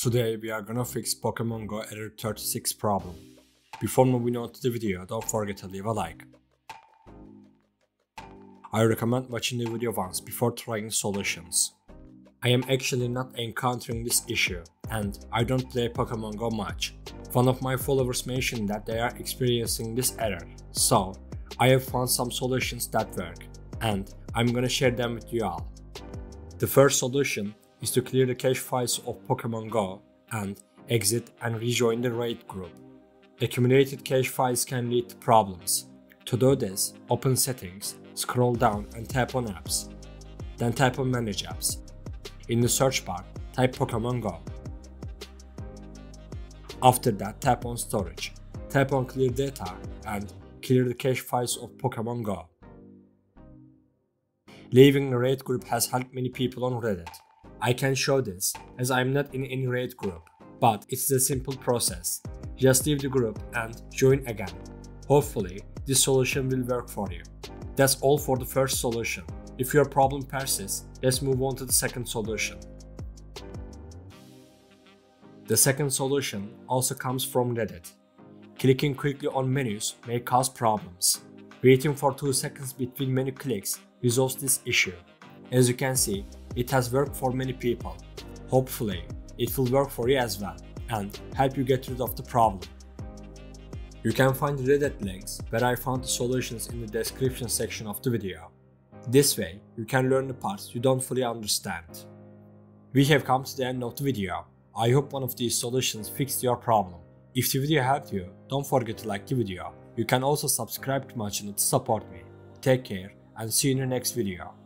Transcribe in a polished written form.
Today we are gonna fix Pokemon Go error 36 problem. Before moving on to the video, don't forget to leave a like. I recommend watching the video once before trying solutions. I am actually not encountering this issue, and I don't play Pokemon Go much. One of my followers mentioned that they are experiencing this error, so I have found some solutions that work, and I'm gonna share them with you all. The first solution is to clear the cache files of Pokemon Go and exit and rejoin the raid group. Accumulated cache files can lead to problems. To do this, open Settings, scroll down and tap on Apps. Then tap on Manage Apps. In the search bar, type Pokemon Go. After that, tap on Storage. Tap on Clear Data and clear the cache files of Pokemon Go. Leaving the raid group has helped many people on Reddit. I can show this as I am not in any raid group, but it's a simple process. Just leave the group and join again. Hopefully, this solution will work for you. That's all for the first solution. If your problem persists, let's move on to the second solution. The second solution also comes from Reddit. Clicking quickly on menus may cause problems. Waiting for 2 seconds between menu clicks resolves this issue. As you can see, it has worked for many people. Hopefully, it will work for you as well and help you get rid of the problem. You can find the Reddit links where I found the solutions in the description section of the video. This way, you can learn the parts you don't fully understand. We have come to the end of the video. I hope one of these solutions fixed your problem. If the video helped you, don't forget to like the video. You can also subscribe to my channel to support me. Take care and see you in the next video.